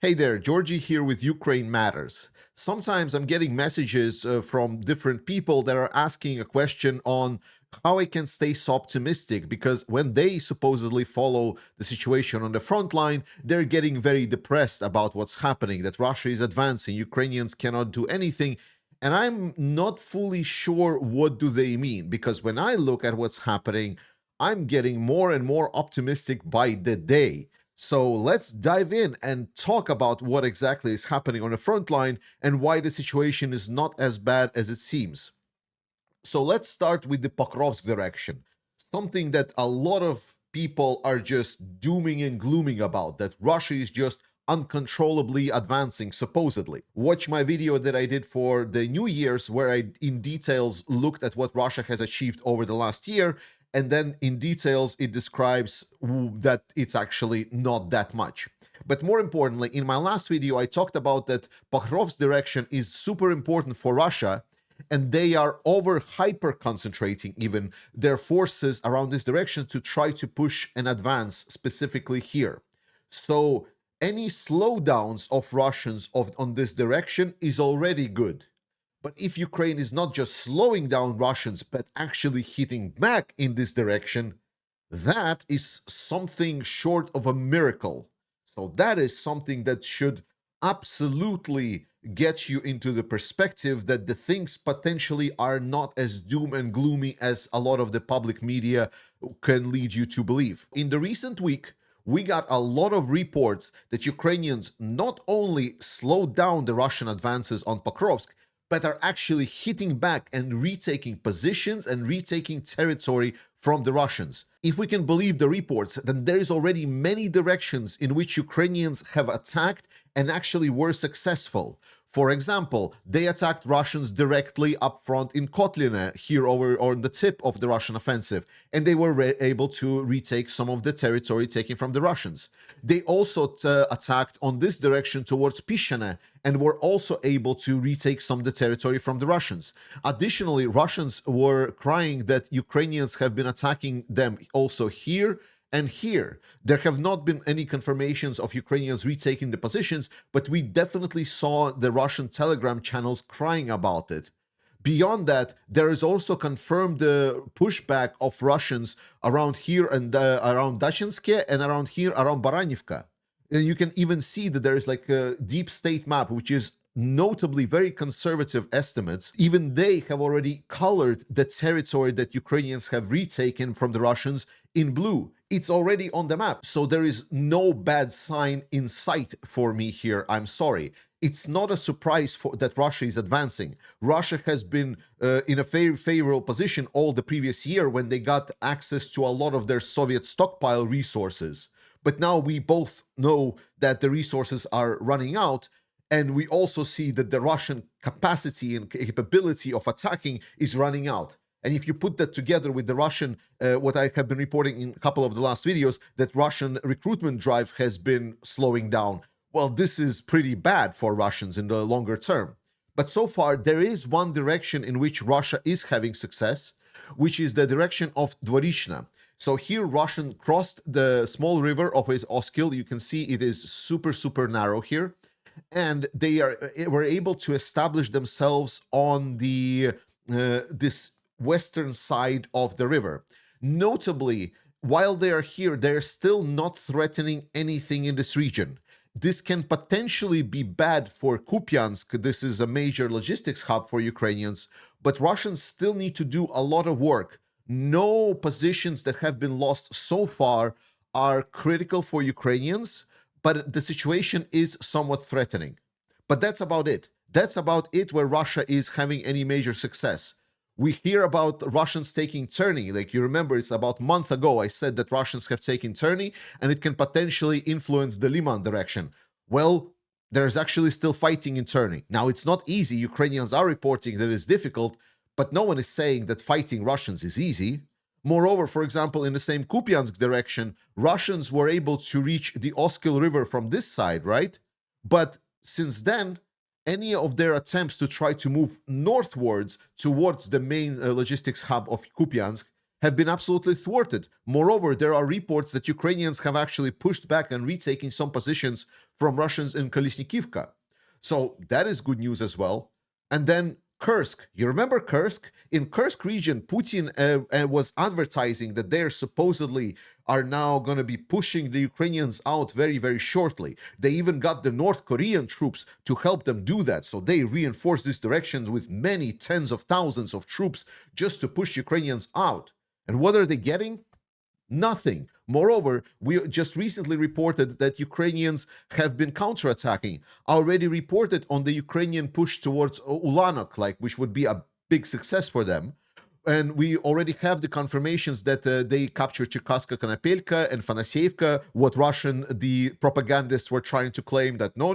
Hey there, Georgie here with Ukraine Matters. Sometimes I'm getting messages from different people that are asking a question on how I can stay so optimistic, because when they supposedly follow the situation on the front line, they're getting very depressed about what's happening, that Russia is advancing, Ukrainians cannot do anything. And I'm not fully sure what do they mean, because when I look at what's happening, I'm getting more and more optimistic by the day. So let's dive in and talk about what exactly is happening on the front line and why the situation is not as bad as it seems. So let's start with the Pokrovsk direction, something that a lot of people are just dooming and glooming about, that Russia is just uncontrollably advancing, supposedly. Watch my video that I did for the New Year's, where I in details looked at what Russia has achieved over the last year, and then in details it describes that it's actually not that much. But more importantly, in my last video I talked about that Pokrovsk direction is super important for Russia, and they are hyper concentrating even their forces around this direction to try to push and advance specifically here. So any slowdowns of Russians on this direction is already good. But if Ukraine is not just slowing down Russians, but actually hitting back in this direction, that is something short of a miracle. So that is something that should absolutely get you into the perspective that the things potentially are not as doom and gloomy as a lot of the public media can lead you to believe. In the recent week, we got a lot of reports that Ukrainians not only slowed down the Russian advances on Pokrovsk, but are actually hitting back and retaking positions and retaking territory from the Russians. If we can believe the reports, then there is already many directions in which Ukrainians have attacked and actually were successful. For example, they attacked Russians directly up front in Kotline, here over on the tip of the Russian offensive, and they were able to retake some of the territory taken from the Russians. They also attacked on this direction towards Pishane, and were also able to retake some of the territory from the Russians. Additionally, Russians were crying that Ukrainians have been attacking them also here and here. There have not been any confirmations of Ukrainians retaking the positions, but we definitely saw the Russian Telegram channels crying about it. Beyond that, there is also confirmed the pushback of Russians around here and around Dachinske and around here around Baranivka. And you can even see that there is like a deep state map, which is notably very conservative estimates. Even they have already colored the territory that Ukrainians have retaken from the Russians in blue. It's already on the map. So there is no bad sign in sight for me here. I'm sorry. It's not a surprise that Russia is advancing. Russia has been in a very favorable position all the previous year when they got access to a lot of their Soviet stockpile resources. But now we both know that the resources are running out, and we also see that the Russian capacity and capability of attacking is running out. And if you put that together with the Russian, what I have been reporting in a couple of the last videos, that Russian recruitment drive has been slowing down, well, this is pretty bad for Russians in the longer term. But so far, there is one direction in which Russia is having success, which is the direction of Dvorichna. So here, Russian crossed the small river of his Oskil. You can see it is super narrow here. And they were able to establish themselves on the this western side of the river. Notably, while they are here, they're still not threatening anything in this region. This can potentially be bad for Kupiansk. This is a major logistics hub for Ukrainians, but Russians still need to do a lot of work. No positions that have been lost so far are critical for Ukrainians, but the situation is somewhat threatening. But that's about it. That's about it where Russia is having any major success. We hear about Russians taking Terny. Like, you remember, it's about a month ago I said that Russians have taken Terny and it can potentially influence the Liman direction. Well, there's actually still fighting in Terny. Now, it's not easy. Ukrainians are reporting that it's difficult, but no one is saying that fighting Russians is easy. Moreover, for example, in the same Kupiansk direction, Russians were able to reach the Oskil River from this side, right? But since then, any of their attempts to try to move northwards towards the main logistics hub of Kupiansk have been absolutely thwarted. Moreover, there are reports that Ukrainians have actually pushed back and retaken some positions from Russians in Kolesnikivka. So that is good news as well. And then Kursk. You remember Kursk? In Kursk region, Putin was advertising that they're supposedly are now going to be pushing the Ukrainians out very, very shortly. They even got the North Korean troops to help them do that. So they reinforced these directions with many tens of thousands of troops just to push Ukrainians out. And what are they getting? Nothing. Moreover, we just recently reported that Ukrainians have been counterattacking. Already reported on the Ukrainian push towards Ulyanok, which would be a big success for them. And we already have the confirmations that they captured Cherkasska, Konopelka, and Fanasievka, what the propagandists were trying to claim that no,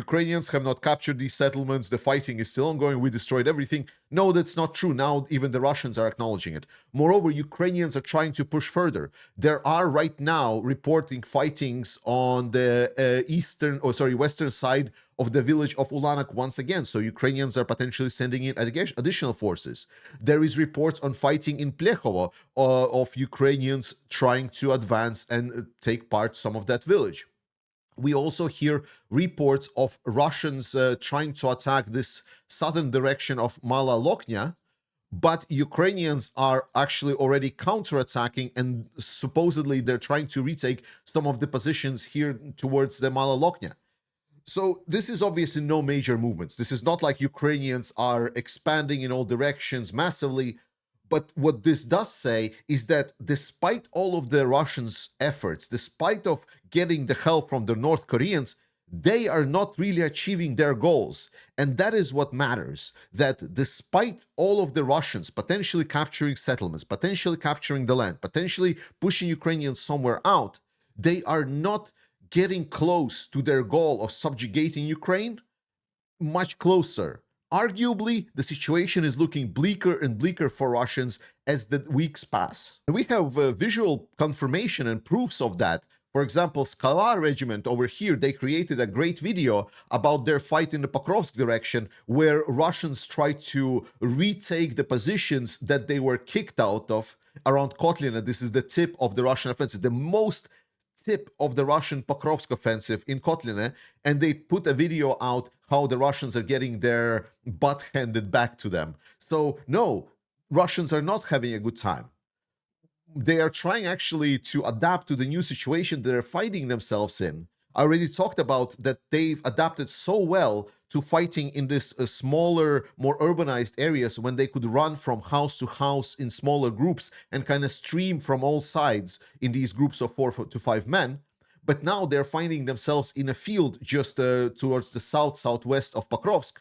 Ukrainians have not captured these settlements, the fighting is still ongoing, we destroyed everything. No, that's not true. Now even the Russians are acknowledging it. Moreover, Ukrainians are trying to push further. There are right now reporting fightings on the western side of the village of Ulyanok once again. So Ukrainians are potentially sending in additional forces. There is reports on fighting in Plekhovo of Ukrainians trying to advance and take part some of that village. We also hear reports of Russians trying to attack this southern direction of Mala Loknya, but Ukrainians are actually already counterattacking, and supposedly they're trying to retake some of the positions here towards the Mala Loknya. So this is obviously no major movements. This is not like Ukrainians are expanding in all directions massively. But what this does say is that despite all of the Russians' efforts, despite of getting the help from the North Koreans, they are not really achieving their goals. And that is what matters, that despite all of the Russians potentially capturing settlements, potentially capturing the land, potentially pushing Ukrainians somewhere out, they are not getting close to their goal of subjugating Ukraine, much closer. Arguably, the situation is looking bleaker and bleaker for Russians as the weeks pass. And we have visual confirmation and proofs of that. For example, Skala regiment over here, they created a great video about their fight in the Pokrovsk direction, where Russians tried to retake the positions that they were kicked out of around Kotlina. This is the tip of the Russian offensive, the most tip of the Russian Pokrovsk offensive in Kotlina, and they put a video out how the Russians are getting their butt handed back to them. So no, Russians are not having a good time. They are trying actually to adapt to the new situation they're finding themselves in. I already talked about that they've adapted so well to fighting in this smaller, more urbanized areas when they could run from house to house in smaller groups and kind of stream from all sides in these groups of 4 to 5 men. But now they're finding themselves in a field just towards the southwest of Pokrovsk.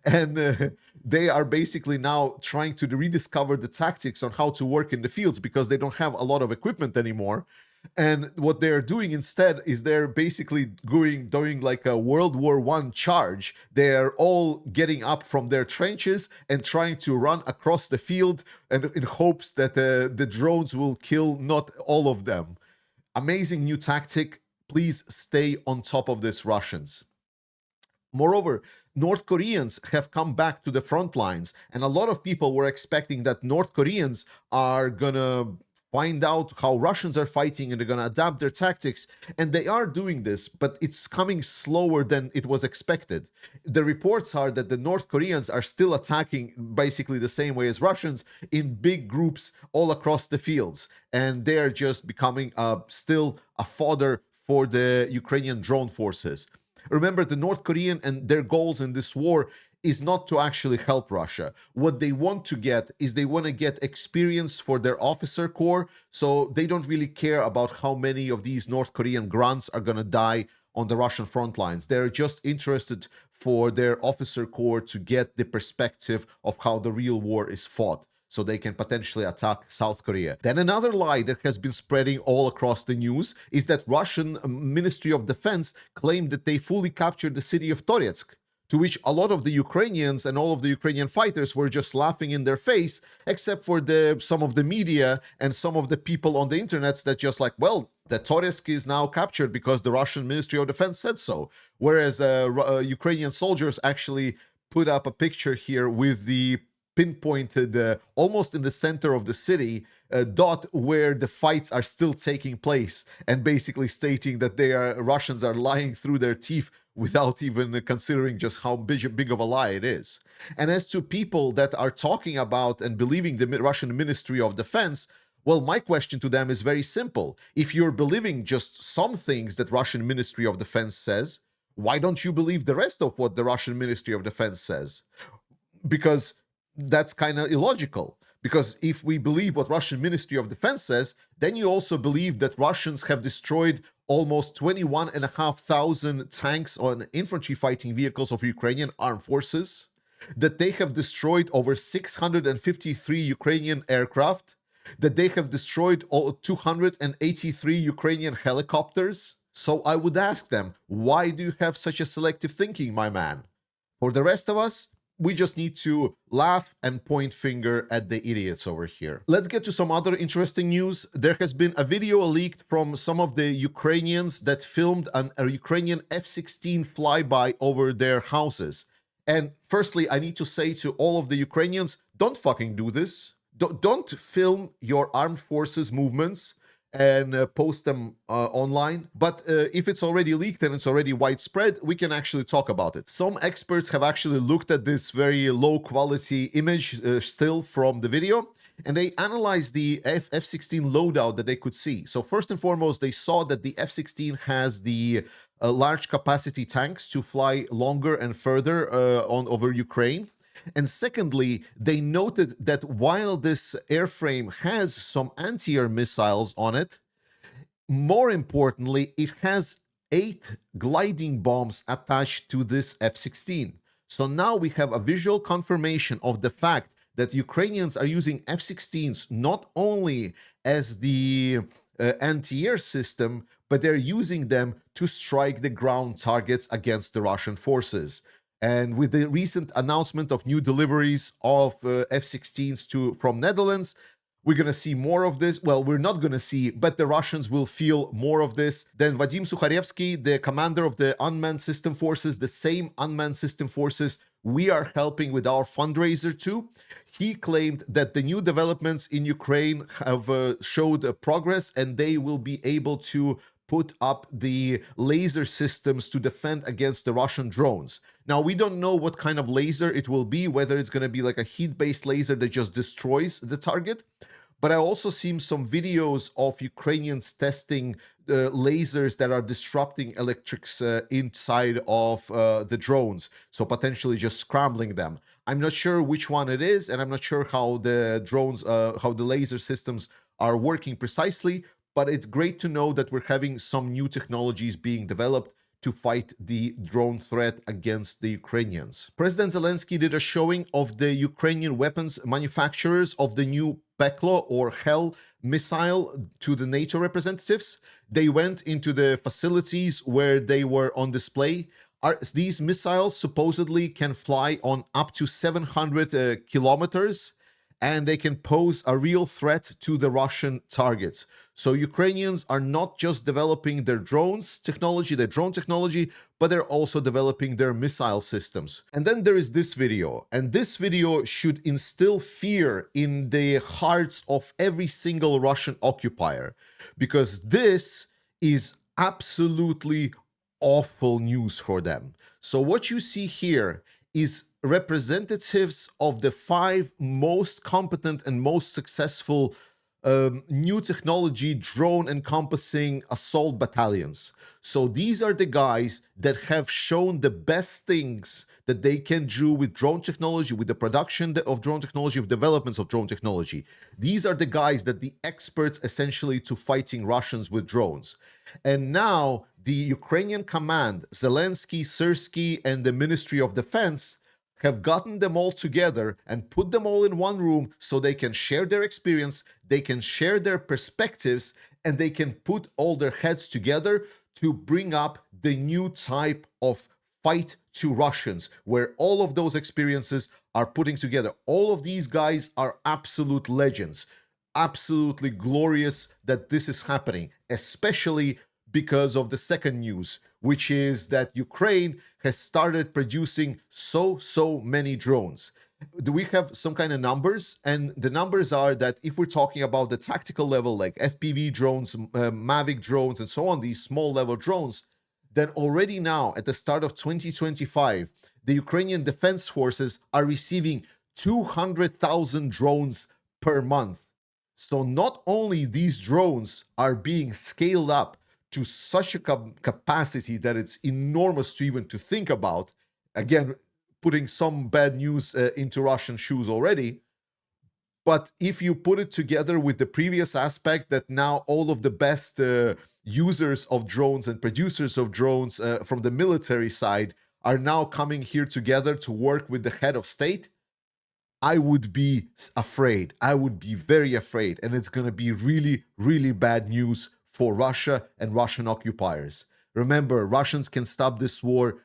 And they are basically now trying to rediscover the tactics on how to work in the fields because they don't have a lot of equipment anymore. And what they're doing instead is they're basically doing like a World War I charge. They're all getting up from their trenches and trying to run across the field, and in hopes that the drones will kill not all of them. Amazing new tactic. Please stay on top of this, Russians. Moreover, North Koreans have come back to the front lines, and a lot of people were expecting that North Koreans are gonna find out how Russians are fighting and they're gonna adapt their tactics, and they are doing this, but it's coming slower than it was expected. The reports are that the North Koreans are still attacking basically the same way as Russians in big groups all across the fields, and they're just becoming still a fodder for the Ukrainian drone forces. Remember, the North Korean and their goals in this war is not to actually help Russia. What they want to get is they want to get experience for their officer corps, so they don't really care about how many of these North Korean grunts are going to die on the Russian front lines. They're just interested for their officer corps to get the perspective of how the real war is fought, so they can potentially attack South Korea. Then another lie that has been spreading all across the news is that Russian Ministry of Defense claimed that they fully captured the city of Toretsk, to which a lot of the Ukrainians and all of the Ukrainian fighters were just laughing in their face, except for some of the media and some of the people on the internet that just like, well, the Toretsk is now captured because the Russian Ministry of Defense said so. Whereas Ukrainian soldiers actually put up a picture here with the pinpointed almost in the center of the city, dot where the fights are still taking place, and basically stating that Russians are lying through their teeth without even considering just how big of a lie it is. And as to people that are talking about and believing the Russian Ministry of Defense, well, my question to them is very simple. If you're believing just some things that Russian Ministry of Defense says, why don't you believe the rest of what the Russian Ministry of Defense says? Because that's kind of illogical. Because if we believe what Russian Ministry of Defense says, then you also believe that Russians have destroyed almost 21,500 tanks and infantry fighting vehicles of Ukrainian armed forces, that they have destroyed over 653 Ukrainian aircraft, that they have destroyed all 283 Ukrainian helicopters. So I would ask them, why do you have such a selective thinking, my man? For the rest of us, we just need to laugh and point finger at the idiots over here. Let's get to some other interesting news. There has been a video leaked from some of the Ukrainians that filmed a Ukrainian F-16 flyby over their houses. And firstly, I need to say to all of the Ukrainians, don't fucking do this. Don't film your armed forces movements and post them online. But if it's already leaked and it's already widespread, we can actually talk about it. Some experts have actually looked at this very low quality image still from the video, and they analyzed the F-16 loadout that they could see. So first and foremost, they saw that the F-16 has the large capacity tanks to fly longer and further over Ukraine. And secondly, they noted that while this airframe has some anti-air missiles on it, more importantly, it has 8 gliding bombs attached to this F-16. So now we have a visual confirmation of the fact that Ukrainians are using F-16s not only as the anti-air system, but they're using them to strike the ground targets against the Russian forces. And with the recent announcement of new deliveries of F-16s from Netherlands, we're going to see more of this. Well, we're not going to see, but the Russians will feel more of this. Then Vadim Sukharevsky, the commander of the unmanned system forces, the same unmanned system forces we are helping with our fundraiser too. He claimed that the new developments in Ukraine have showed progress, and they will be able to put up the laser systems to defend against the Russian drones. Now, we don't know what kind of laser it will be, whether it's going to be like a heat-based laser that just destroys the target. But I also seen some videos of Ukrainians testing lasers that are disrupting electrics inside of the drones, so potentially just scrambling them. I'm not sure which one it is, and I'm not sure how the drones, how the laser systems are working precisely, but it's great to know that we're having some new technologies being developed to fight the drone threat against the Ukrainians. President Zelensky did a showing of the Ukrainian weapons manufacturers of the new Peklo or Hell missile to the NATO representatives. They went into the facilities where they were on display. These missiles supposedly can fly on up to 700 kilometers, and they can pose a real threat to the Russian targets. So Ukrainians are not just developing their drone technology, but they're also developing their missile systems. And then there is this video, and this video should instill fear in the hearts of every single Russian occupier, because this is absolutely awful news for them. So what you see here is representatives of the 5 most competent and most successful new technology drone encompassing assault battalions. So these are the guys that have shown the best things that they can do with drone technology, with the production of drone technology, of developments of drone technology. These are the guys that the experts essentially to fighting Russians with drones. And now the Ukrainian command, Zelensky, Syrsky, and the Ministry of Defense have gotten them all together and put them all in one room so they can share their experience, they can share their perspectives, and they can put all their heads together to bring up the new type of fight to Russians, where all of those experiences are putting together. All of these guys are absolute legends. Absolutely glorious that this is happening, especially because of the second news, which is that Ukraine has started producing so many drones. Do we have some kind of numbers? And the numbers are that if we're talking about the tactical level, like FPV drones, Mavic drones, and so on, these small level drones, then already now at the start of 2025, the Ukrainian defense forces are receiving 200,000 drones per month. So not only these drones are being scaled up to such a capacity that it's enormous to even to think about, again, putting some bad news into Russian shoes already. But if you put it together with the previous aspect that now all of the best users of drones and producers of drones from the military side are now coming here together to work with the head of state, I would be afraid. I would be very afraid. And it's going to be really, really bad news for Russia and Russian occupiers. Remember, Russians can stop this war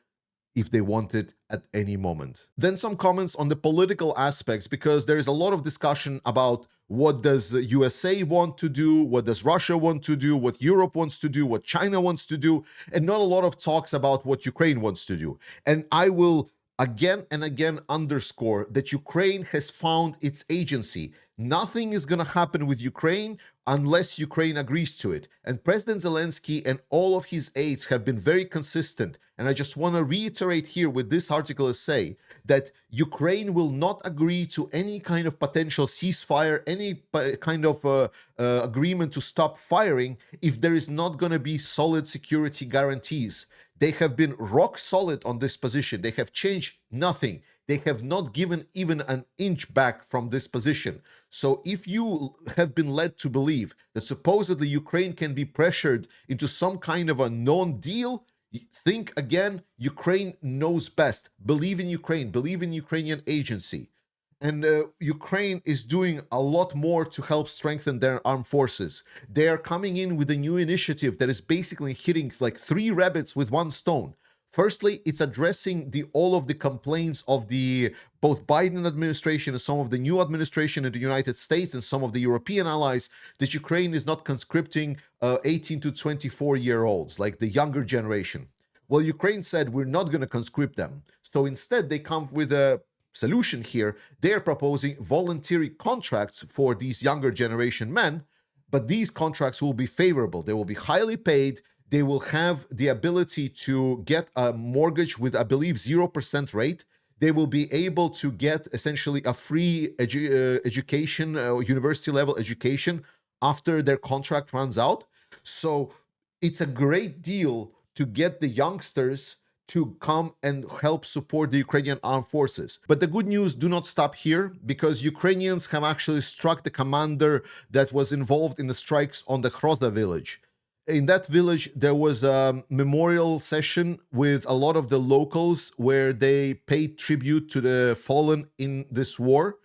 if they want it at any moment. Then some comments on the political aspects, because there is a lot of discussion about what does USA want to do, what does Russia want to do, what Europe wants to do, what China wants to do, and not a lot of talks about what Ukraine wants to do. And I will again and again underscore that Ukraine has found its agency. Nothing is going to happen with Ukraine unless Ukraine agrees to it. And President Zelensky and all of his aides have been very consistent. And I just want to reiterate here with this article say that Ukraine will not agree to any kind of potential ceasefire, any kind of agreement to stop firing if there is not going to be solid security guarantees. They have been rock solid on this position. They have changed nothing. They have not given even an inch back from this position. So if you have been led to believe that supposedly Ukraine can be pressured into some kind of a non-deal, think again. Ukraine knows best. Believe in Ukraine. Believe in Ukrainian agency. And Ukraine is doing a lot more to help strengthen their armed forces. They are coming in with a new initiative that is basically hitting like 3 rabbits with 1 stone. Firstly, it's addressing all of the complaints of the both Biden administration and some of the new administration in the United States and some of the European allies that Ukraine is not conscripting 18 to 24-year-olds, like the younger generation. Well, Ukraine said we're not going to conscript them. So instead, they come with a solution here. They're proposing voluntary contracts for these younger generation men, but these contracts will be favorable. They will be highly paid. They will have the ability to get a mortgage with, I believe, 0% rate. They will be able to get essentially a free education, university level education after their contract runs out. So it's a great deal to get the youngsters to come and help support the Ukrainian armed forces. But the good news do not stop here, because Ukrainians have actually struck the commander that was involved in the strikes on the Hroza village. In that village, there was a memorial session with a lot of the locals where they paid tribute to the fallen in this war.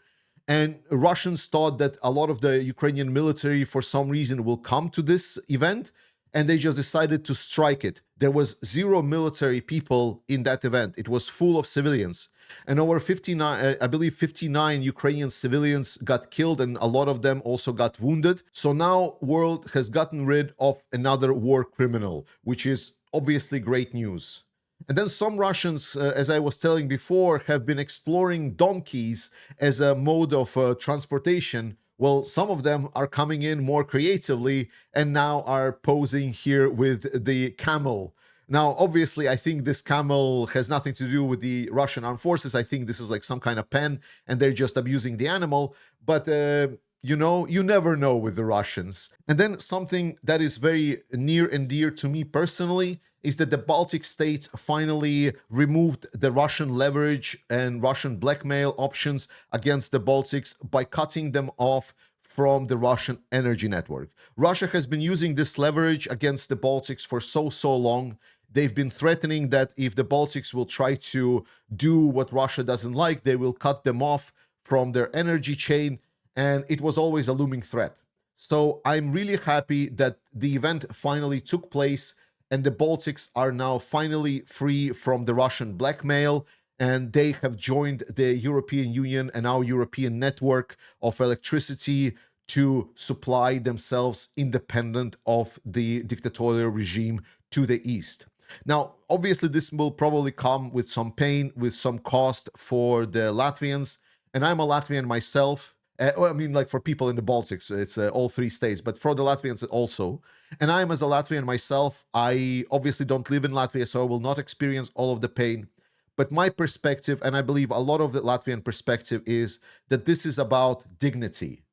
And Russians thought that a lot of the Ukrainian military, for some reason, will come to this event, and they just decided to strike it. There was 0 military people in that event. It was full of civilians. And over 59, I believe 59 Ukrainian civilians got killed, and a lot of them also got wounded. So now world has gotten rid of another war criminal, which is obviously great news. And then some Russians, as I was telling before, have been exploring donkeys as a mode of transportation. Well, some of them are coming in more creatively and now are posing here with the camel. Now, obviously, I think this camel has nothing to do with the Russian armed forces. I think this is like some kind of pen and they're just abusing the animal. But, you know, you never know with the Russians. And then something that is very near and dear to me personally is that the Baltic states finally removed the Russian leverage and Russian blackmail options against the Baltics by cutting them off from the Russian energy network. Russia has been using this leverage against the Baltics for so long. They've been threatening that if the Baltics will try to do what Russia doesn't like, they will cut them off from their energy chain, and it was always a looming threat. So I'm really happy that the event finally took place, and the Baltics are now finally free from the Russian blackmail, and they have joined the European Union and our European network of electricity to supply themselves independent of the dictatorial regime to the east. Now, obviously, this will probably come with some pain, with some cost for the Latvians, and I'm a Latvian myself. Well, I mean, like for people in the Baltics, it's all 3 states, but for the Latvians also. And I'm as a Latvian myself, I obviously don't live in Latvia, so I will not experience all of the pain. But my perspective, and I believe a lot of the Latvian perspective, is that this is about dignity.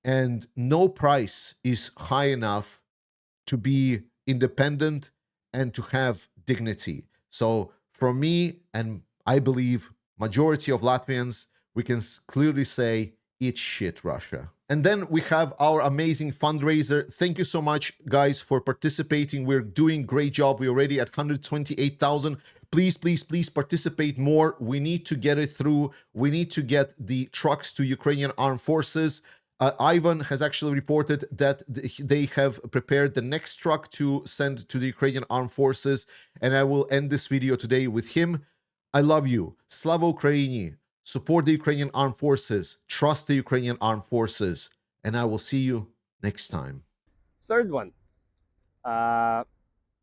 And no price is high enough to be independent and to have dignity. So for me, and I believe majority of Latvians, we can clearly say, eat shit, Russia. And then we have our amazing fundraiser. Thank you so much, guys, for participating. We're doing a great job. We're already at 128,000. Please, please, please participate more. We need to get it through. We need to get the trucks to Ukrainian armed forces. Ivan has actually reported that they have prepared the next truck to send to the Ukrainian armed forces. And I will end this video today with him. I love you. Slava Ukraini. Support the Ukrainian armed forces. Trust the Ukrainian armed forces. And I will see you next time. Third one,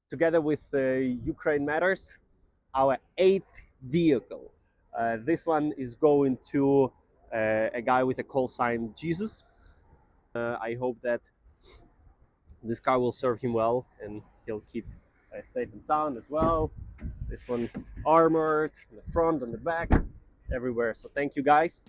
together with Ukraine Matters, our 8th vehicle. This one is going to a guy with a call sign Jesus. I hope that this car will serve him well and he'll keep safe and sound as well. This one armored in the front, on the back, everywhere. So thank you guys.